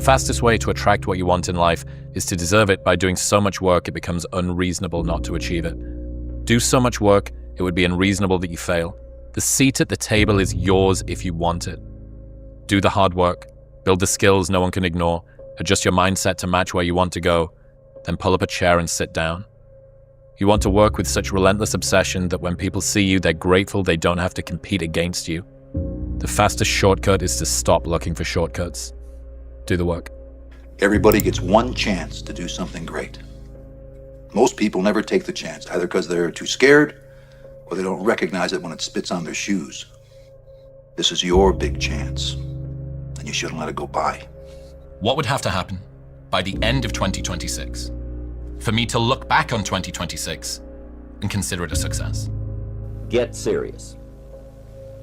The fastest way to attract what you want in life is to deserve it by doing so much work it becomes unreasonable not to achieve it. Do so much work, it would be unreasonable that you fail. The seat at the table is yours if you want it. Do the hard work, build the skills no one can ignore, adjust your mindset to match where you want to go, then pull up a chair and sit down. You want to work with such relentless obsession that when people see you, they're grateful they don't have to compete against you. The fastest shortcut is to stop looking for shortcuts. Do the work. Everybody gets one chance to do something great. Most people never take the chance, either because they're too scared or they don't recognize it when it spits on their shoes. This is your big chance, and you shouldn't let it go by. What would have to happen by the end of 2026 for me to look back on 2026 and consider it a success? Get serious.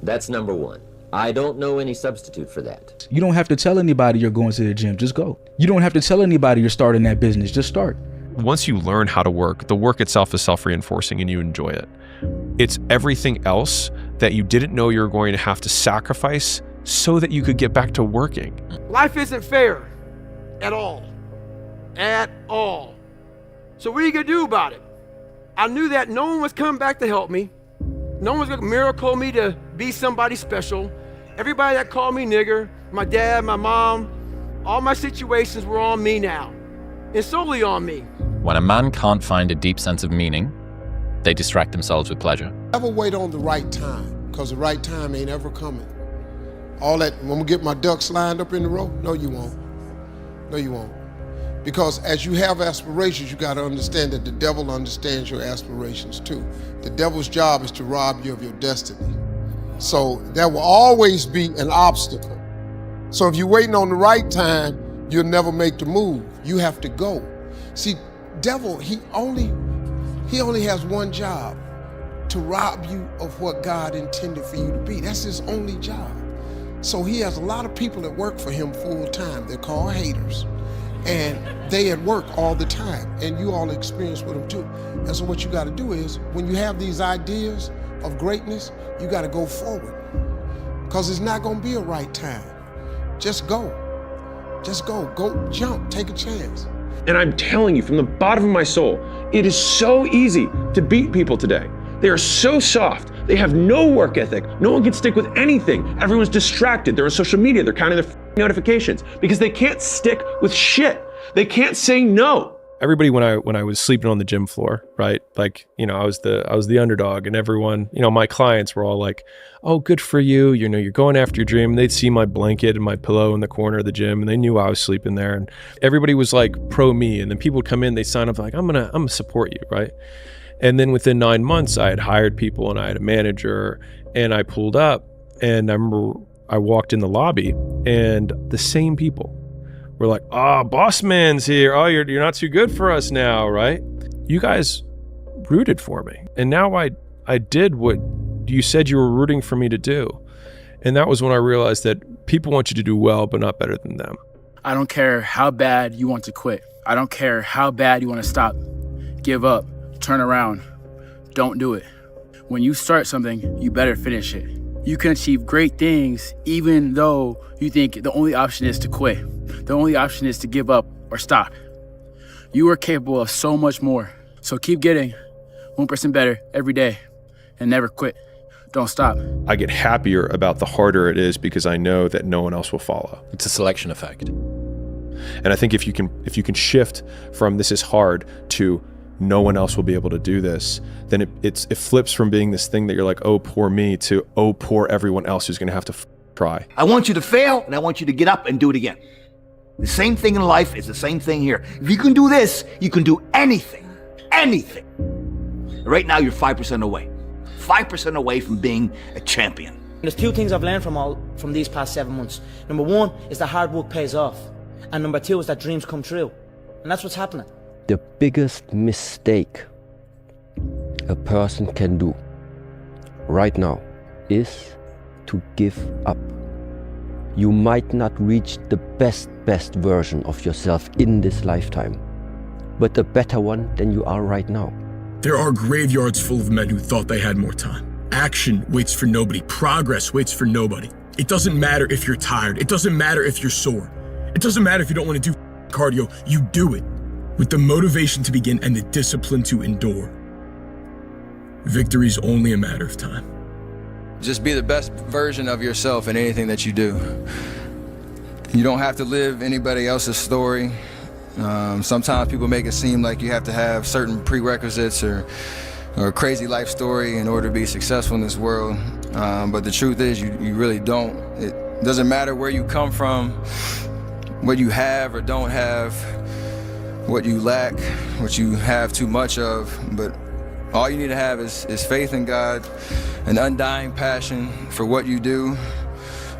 That's number one. I don't know any substitute for that. You don't have to tell anybody you're going to the gym, just go. You don't have to tell anybody you're starting that business, just start. Once you learn how to work, the work itself is self-reinforcing and you enjoy it. It's everything else that you didn't know you were going to have to sacrifice so that you could get back to working. Life isn't fair at all. At all. So what are you gonna do about it? I knew that no one was coming back to help me. No one was gonna miracle me to be somebody special. Everybody that called me nigger, my dad, my mom, all my situations were on me now. And solely on me. When a man can't find a deep sense of meaning, they distract themselves with pleasure. Never wait on the right time, because the right time ain't ever coming. All that, when we get my ducks lined up in the row, no you won't. No you won't. Because as you have aspirations, you gotta understand that the devil understands your aspirations too. The devil's job is to rob you of your destiny. So there will always be an obstacle. So if you're waiting on the right time, you'll never make the move. You have to go. See, devil, he only has one job, to rob you of what God intended for you to be. That's his only job. So he has a lot of people that work for him full time. They're called haters. And they at work all the time. And you all experience with them too. And so what you gotta do is, when you have these ideas of greatness, you gotta go forward. Because it's not gonna be a right time. Just go. Just go jump, take a chance. And I'm telling you from the bottom of my soul, it is so easy to beat people today. They are so soft. They have no work ethic. No one can stick with anything. Everyone's distracted. They're on social media. They're counting their notifications because they can't stick with shit. They can't say no. Everybody, when I was sleeping on the gym floor, right? Like, you know, I was the underdog, and everyone, you know, my clients were all like, "Oh, good for you. You know, you're going after your dream." And they'd see my blanket and my pillow in the corner of the gym, and they knew I was sleeping there. And everybody was like pro me. And then people would come in, they sign up like, I'm gonna support you, right? And then within 9 months, I had hired people and I had a manager, and I pulled up, and I remember I walked in the lobby, and the same people were like, "Oh, boss man's here. Oh, you're not too good for us now, right? You guys rooted for me. And now I did what you said you were rooting for me to do." And that was when I realized that people want you to do well, but not better than them. I don't care how bad you want to quit. I don't care how bad you want to stop. Give up, turn around, don't do it. When you start something, you better finish it. You can achieve great things even though you think the only option is to quit. The only option is to give up or stop. You are capable of so much more. So keep getting 1% better every day and never quit. Don't stop. I get happier about the harder it is because I know that no one else will follow. It's a selection effect. And I think if you can shift from this is hard to no one else will be able to do this, then it flips from being this thing that you're like, oh, poor me, to oh, poor everyone else who's going to have to try. I want you to fail, and I want you to get up and do it again. The same thing in life is the same thing here. If you can do this, you can do anything. Anything. Right now, you're 5% away. 5% away from being a champion. There's two things I've learned from these past 7 months. Number one is that hard work pays off. And number two is that dreams come true. And that's what's happening. The biggest mistake a person can do right now is to give up. You might not reach the best version of yourself in this lifetime, but a better one than you are right now. There are graveyards full of men who thought they had more time. Action waits for nobody. Progress waits for nobody. It doesn't matter if you're tired. It doesn't matter if you're sore. It doesn't matter if you don't want to do cardio, you do it with the motivation to begin and the discipline to endure. Victory's only a matter of time. Just be the best version of yourself in anything that you do. You don't have to live anybody else's story. Sometimes people make it seem like you have to have certain prerequisites or a crazy life story in order to be successful in this world. But the truth is you really don't. It doesn't matter where you come from, what you have or don't have, what you lack, what you have too much of, but all you need to have is faith in God, an undying passion for what you do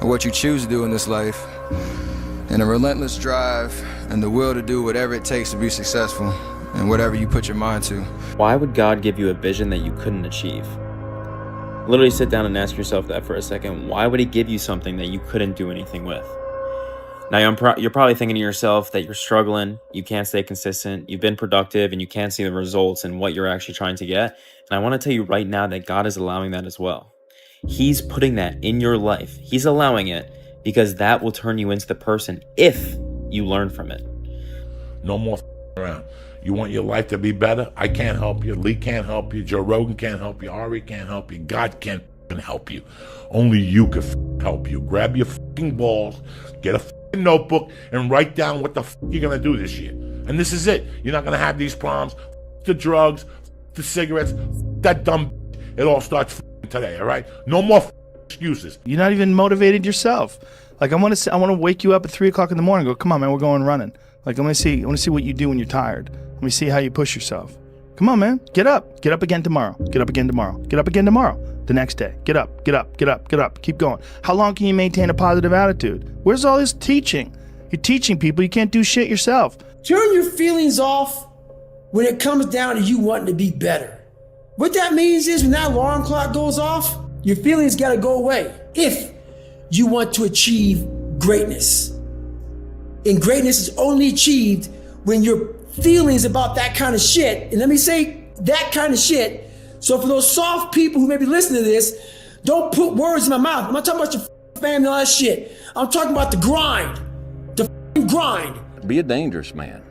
or what you choose to do in this life, and a relentless drive and the will to do whatever it takes to be successful and whatever you put your mind to. Why would God give you a vision that you couldn't achieve? Literally sit down and ask yourself that for a second. Why would he give you something that you couldn't do anything with? Now, you're probably thinking to yourself that you're struggling, you can't stay consistent, you've been productive, and you can't see the results and what you're actually trying to get. And I want to tell you right now that God is allowing that as well. He's putting that in your life. He's allowing it because that will turn you into the person if you learn from it. No more around. You want your life to be better? I can't help you. Lee can't help you. Joe Rogan can't help you. Ari can't help you. God can't help you. Only you can help you. Grab your balls, get a notebook, and write down what the you're gonna do this year. And this is it. You're not gonna have these problems. The drugs, the cigarettes, that dumb. It all starts today. All right. No more excuses. You're not even motivated yourself. Like I want to wake you up at 3 o'clock in the morning. And go, come on, man, we're going running. Like I want to see what you do when you're tired. Let me see how you push yourself. Come on, man, get up again tomorrow. Get up again tomorrow. Get up again tomorrow. The next day, get up. Keep going. How long can you maintain a positive attitude? Where's all this teaching? You're teaching people. You can't do shit yourself. Turn your feelings off when it comes down to you wanting to be better. What that means is when that alarm clock goes off, your feelings got to go away if you want to achieve greatness. And greatness is only achieved when your feelings about that kind of shit, and let me say that kind of shit, so for those soft people who may be listening to this, don't put words in my mouth. I'm not talking about your family and all that shit. I'm talking about the grind. The grind. Be a dangerous man.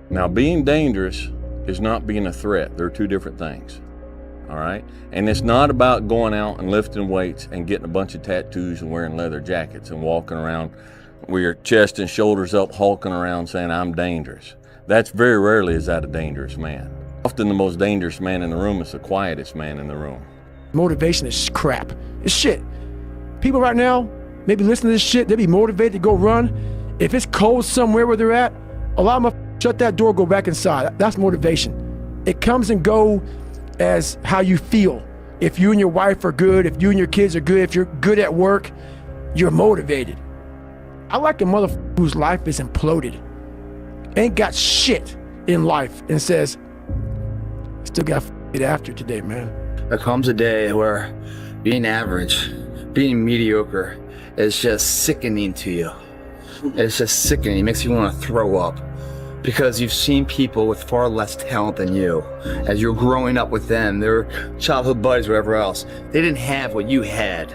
Now, being dangerous is not being a threat. They're two different things. All right? And it's not about going out and lifting weights and getting a bunch of tattoos and wearing leather jackets and walking around with your chest and shoulders up, hulking around saying, I'm dangerous. That's very rarely is that a dangerous man. Often the most dangerous man in the room is the quietest man in the room. Motivation is crap. It's shit. People right now, maybe listening to this shit, they'll be motivated to go run. If it's cold somewhere where they're at, allow them to shut that door, go back inside. That's motivation. It comes and go as how you feel. If you and your wife are good, if you and your kids are good, if you're good at work, you're motivated. I like a motherfucker whose life is imploded, ain't got shit in life, and says, still got it after today, man. There comes a day where being average, being mediocre is just sickening to you. It's just sickening. It makes you want to throw up because you've seen people with far less talent than you. As you're growing up with them, their childhood buddies, whatever else, they didn't have what you had.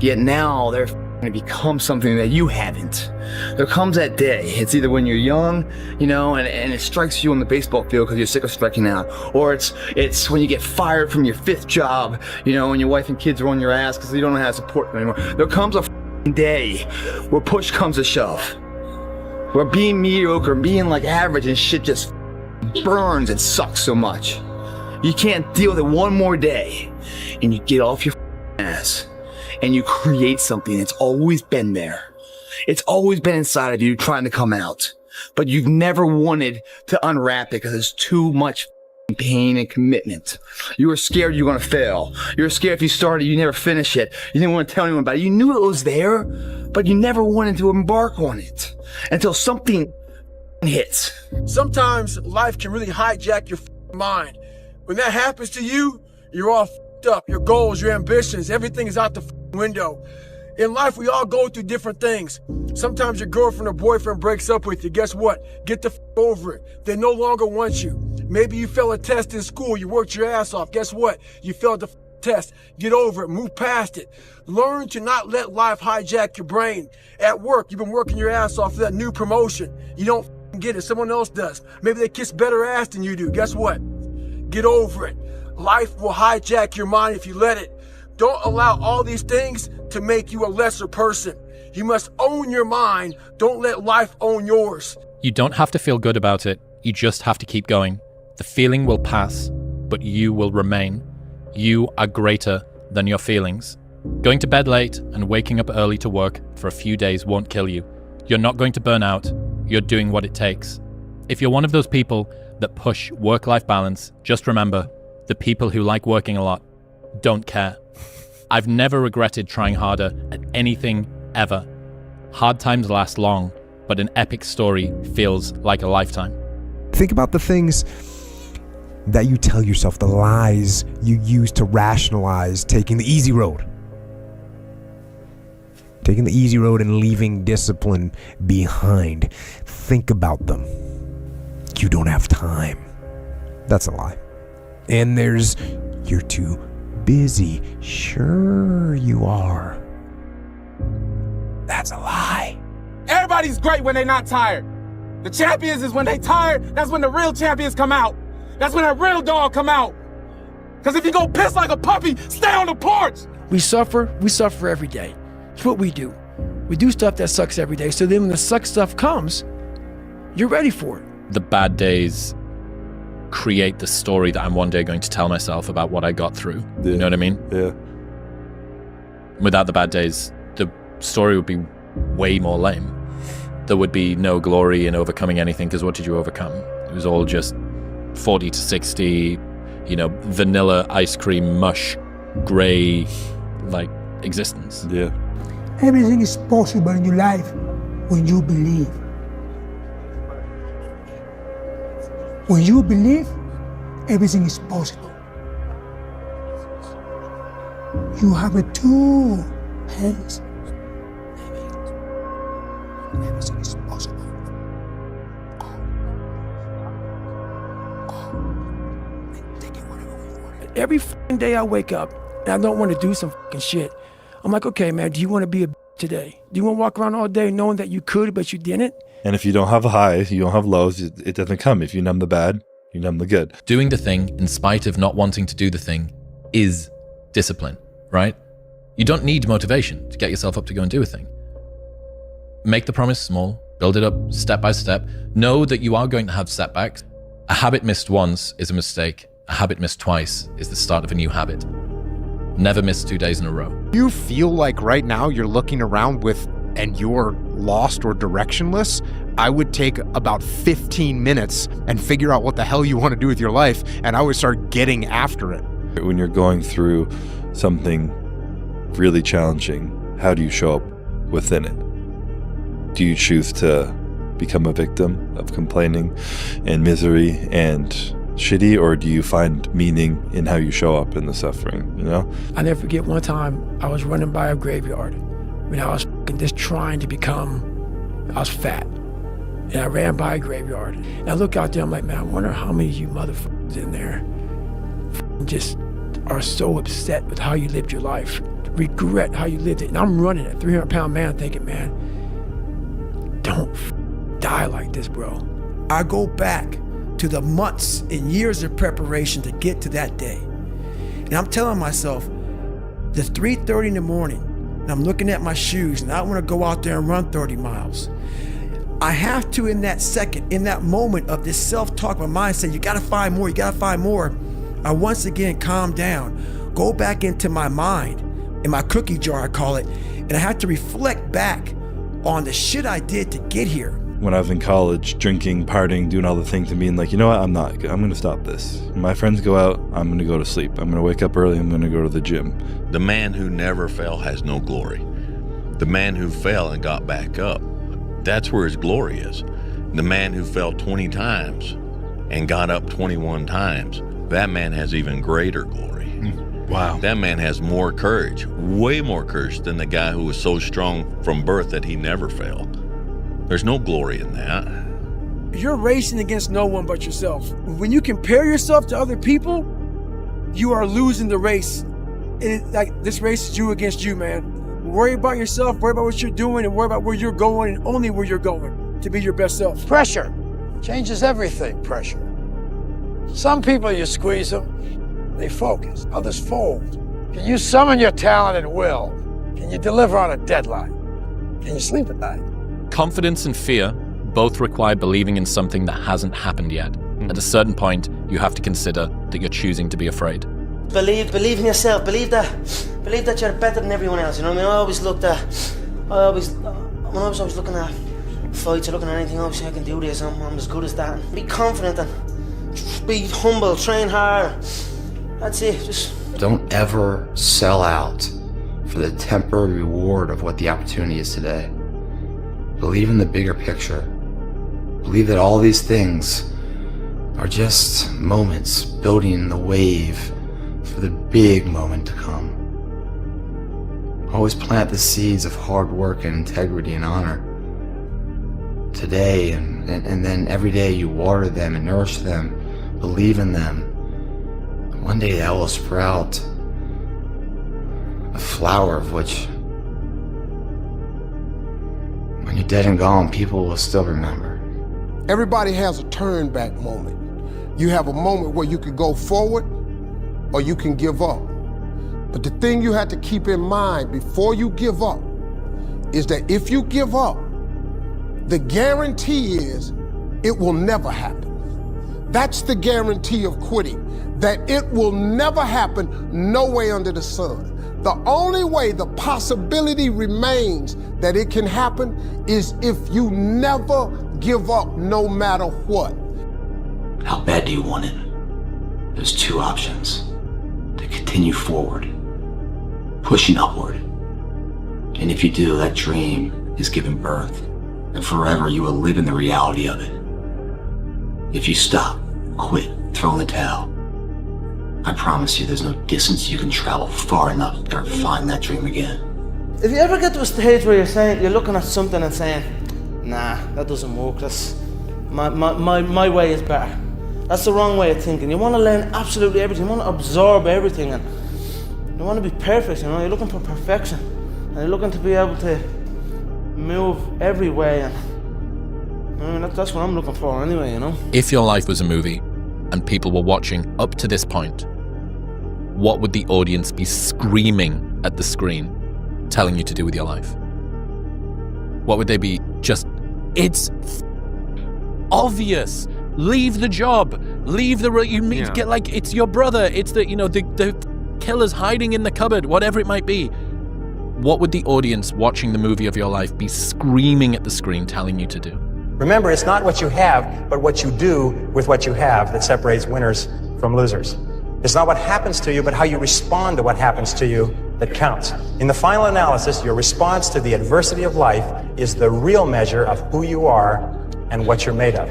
Yet now they're going to become something that you haven't. There comes that day. It's either when you're young, you know, and it strikes you on the baseball field because you're sick of striking out, or it's when you get fired from your 5th job, you know, and your wife and kids are on your ass because you don't know how to support them anymore. There comes a day where push comes to shove, where being mediocre, being like average and shit just burns and sucks so much. You can't deal with it one more day, and you get off your ass and you create something that's always been there. It's always been inside of you trying to come out, but you've never wanted to unwrap it because it's too much pain and commitment. You were scared you were going to fail. You were scared if you started, you never finish it. You didn't want to tell anyone about it. You knew it was there, but you never wanted to embark on it until something hits. Sometimes life can really hijack your mind. When that happens to you, you're all up. Your goals, your ambitions, everything is out the window. In life, we all go through different things. Sometimes your girlfriend or boyfriend breaks up with you. Guess what? Get the over it. They no longer want you. Maybe you failed a test in school. You worked your ass off. Guess what? You failed the test. Get over it. Move past it. Learn to not let life hijack your brain. At work, you've been working your ass off for that new promotion. You don't get it. Someone else does. Maybe they kiss better ass than you do. Guess what? Get over it. Life will hijack your mind if you let it. Don't allow all these things to make you a lesser person. You must own your mind. Don't let life own yours. You don't have to feel good about it. You just have to keep going. The feeling will pass, but you will remain. You are greater than your feelings. Going to bed late and waking up early to work for a few days won't kill you. You're not going to burn out. You're doing what it takes. If you're one of those people that push work-life balance, just remember, the people who like working a lot don't care. I've never regretted trying harder at anything ever. Hard times last long, but an epic story feels like a lifetime. Think about the things that you tell yourself, the lies you use to rationalize taking the easy road. Taking the easy road and leaving discipline behind. Think about them. You don't have time. That's a lie. And there's, you're too busy. Sure you are. That's a lie. Everybody's great when they're not tired. The champions is when they tired, that's when the real champions come out. That's when that real dog come out. Because if you go piss like a puppy, stay on the porch. We suffer every day. It's what we do. We do stuff that sucks every day, so then when the suck stuff comes, you're ready for it. The bad days create the story that I'm one day going to tell myself about what I got through. You know what I mean? Yeah. Without the bad days, the story would be way more lame. There would be no glory in overcoming anything, because what did you overcome? It was all just 40 to 60, vanilla ice cream mush, gray, existence. Yeah. Everything is possible in your life when you believe. When you believe, everything is possible. You have two hands. Everything is possible. Every fucking day I wake up and I don't want to do some fucking shit. I'm like, okay, man, do you want to be a today? Do you want to walk around all day knowing that you could, but you didn't? And if you don't have highs, you don't have lows, it doesn't come. If you numb the bad, you numb the good. Doing the thing in spite of not wanting to do the thing is discipline, right? You don't need motivation to get yourself up to go and do a thing. Make the promise small, build it up step by step. Know that you are going to have setbacks. A habit missed once is a mistake. A habit missed twice is the start of a new habit. Never miss 2 days in a row. You feel like right now you're looking around and you're lost or directionless, I would take about 15 minutes and figure out what the hell you want to do with your life, and I would start getting after it. When you're going through something really challenging, how do you show up within it? Do you choose to become a victim of complaining and misery and shitty, or do you find meaning in how you show up in the suffering, I never forget one time I was running by a graveyard when I was just trying to I was fat. And I ran by a graveyard. And I look out there, I'm like, man, I wonder how many of you motherfuckers in there just are so upset with how you lived your life, regret how you lived it. And I'm running a 300-pound man thinking, man, don't die like this, bro. I go back to the months and years of preparation to get to that day. And I'm telling myself, the 3:30 in the morning, and I'm looking at my shoes, and I want to go out there and run 30 miles. I have to, in that second, in that moment of this self-talk, my mind saying, you gotta find more, you gotta find more. I once again calm down, go back into my mind, in my cookie jar, I call it, and I have to reflect back on the shit I did to get here. When I was in college, drinking, partying, doing all the things and being like, you know what, I'm going to stop this. When my friends go out, I'm going to go to sleep. I'm going to wake up early, I'm going to go to the gym. The man who never fell has no glory. The man who fell and got back up, that's where his glory is. The man who fell 20 times and got up 21 times, that man has even greater glory. Wow. That man has more courage, way more courage than the guy who was so strong from birth that he never fell. There's no glory in that. You're racing against no one but yourself. When you compare yourself to other people, you are losing the race. like this race is you against you, man. Worry about yourself, worry about what you're doing, and worry about where you're going, and only where you're going to be your best self. Pressure changes everything, pressure. Some people, you squeeze them, they focus, others fold. Can you summon your talent and will? Can you deliver on a deadline? Can you sleep at night? Confidence and fear both require believing in something that hasn't happened yet. At a certain point, you have to consider that you're choosing to be afraid. Believe in yourself. Believe that you're better than everyone else. You know what I mean? When I was always looking at fights or looking at anything, obviously I can do this. I'm as good as that. Be confident and be humble. Train hard. That's it. Just don't ever sell out for the temporary reward of what the opportunity is today. Believe in the bigger picture. Believe that all these things are just moments building the wave for the big moment to come. Always plant the seeds of hard work and integrity and honor today, and then every day you water them and nourish them, believe in them. One day that will sprout a flower of which, when you're dead and gone, people will still remember. Everybody has a turn back moment. You have a moment where you can go forward or you can give up. But the thing you have to keep in mind before you give up is that if you give up, the guarantee is it will never happen. That's the guarantee of quitting, that it will never happen no way under the sun. The only way the possibility remains that it can happen is if you never give up no matter what. How bad do you want it? There's two options. To continue forward, pushing upward. And if you do, that dream is given birth, and forever you will live in the reality of it. If you stop, quit, throw in the towel, I promise you there's no distance you can travel far enough to ever find that dream again. if you ever get to a stage where you're looking at something and saying, nah, that doesn't work, that's my way is better. That's the wrong way of thinking. You want to learn absolutely everything. You want to absorb everything, and you want to be perfect. You know, you're looking for perfection, and you're looking to be able to move every way. And I mean, that's what I'm looking for, anyway. You know. If your life was a movie, and people were watching up to this point, what would the audience be screaming at the screen, telling you to do with your life? What would they be just? It's obvious. Leave the job. Leave the get like it's your brother. It's the the killer's hiding in the cupboard. Whatever it might be. What would the audience watching the movie of your life be screaming at the screen, telling you to do? Remember, it's not what you have, but what you do with what you have that separates winners from losers. It's not what happens to you, but how you respond to what happens to you that counts. In the final analysis, your response to the adversity of life is the real measure of who you are and what you're made of.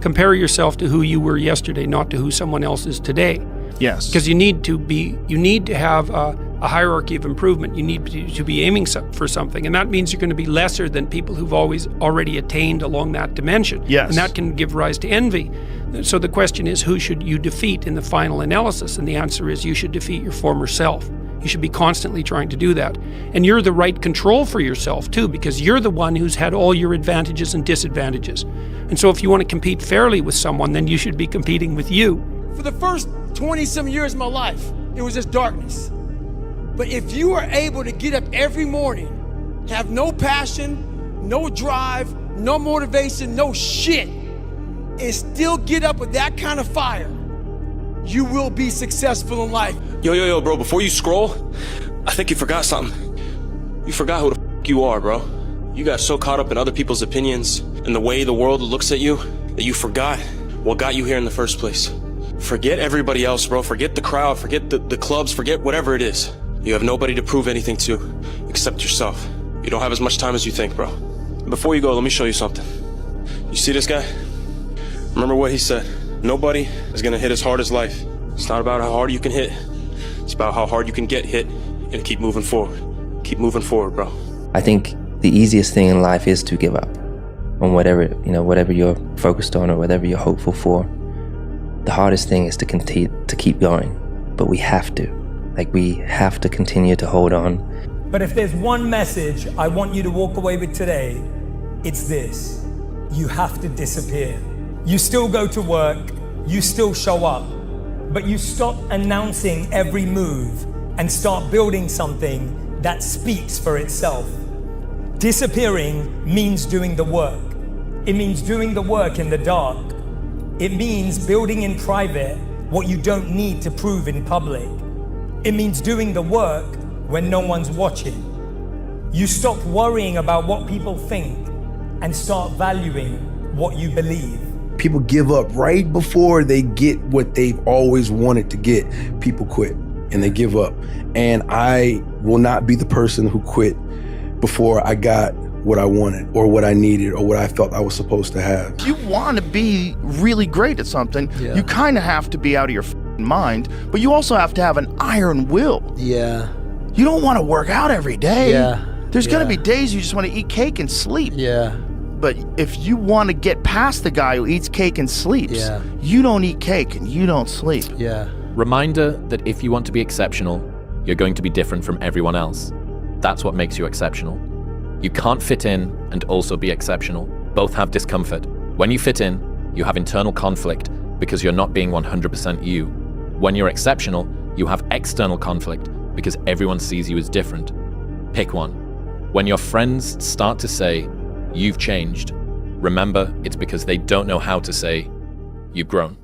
Compare yourself to who you were yesterday, not to who someone else is today. Yes. Because you need to have a hierarchy of improvement. You need to be aiming for something, and that means you're going to be lesser than people who've already attained along that dimension. Yes. And that can give rise to envy. So the question is, who should you defeat in the final analysis? And the answer is, you should defeat your former self. You should be constantly trying to do that. And you're the right control for yourself too, because you're the one who's had all your advantages and disadvantages. And so if you want to compete fairly with someone, then you should be competing with you. For the first 20-some years of my life, it was just darkness. But if you are able to get up every morning, have no passion, no drive, no motivation, no shit, and still get up with that kind of fire, you will be successful in life. Yo, bro, before you scroll, I think you forgot something. You forgot who the f you are, bro. You got so caught up in other people's opinions and the way the world looks at you that you forgot what got you here in the first place. Forget everybody else, bro. Forget the crowd, forget the clubs, forget whatever it is. You have nobody to prove anything to except yourself. You don't have as much time as you think, bro. And before you go, let me show you something. You see this guy? Remember what he said. Nobody is gonna hit as hard as life. It's not about how hard you can hit. It's about how hard you can get hit and keep moving forward. Keep moving forward, bro. I think the easiest thing in life is to give up on whatever you're focused on or whatever you're hopeful for. The hardest thing is to keep going, but we have to. Like, we have to continue to hold on. But if there's one message I want you to walk away with today, it's this. You have to disappear. You still go to work, you still show up, but you stop announcing every move and start building something that speaks for itself. Disappearing means doing the work. It means doing the work in the dark. It means building in private what you don't need to prove in public. It means doing the work when no one's watching. You stop worrying about what people think and start valuing what you believe. People give up right before they get what they've always wanted to get. People quit and they give up. And I will not be the person who quit before I got what I wanted or what I needed or what I felt I was supposed to have. If you want to be really great at something, you kind of have to be out of your mind, but you also have to have an iron will. Yeah. You don't want to work out every day. Yeah. There's going to be days you just want to eat cake and sleep. Yeah. But if you want to get past the guy who eats cake and sleeps, you don't eat cake and you don't sleep. Yeah. Reminder that if you want to be exceptional, you're going to be different from everyone else. That's what makes you exceptional. You can't fit in and also be exceptional. Both have discomfort. When you fit in, you have internal conflict because you're not being 100% you. When you're exceptional, you have external conflict because everyone sees you as different. Pick one. When your friends start to say, "You've changed," remember it's because they don't know how to say, "You've grown."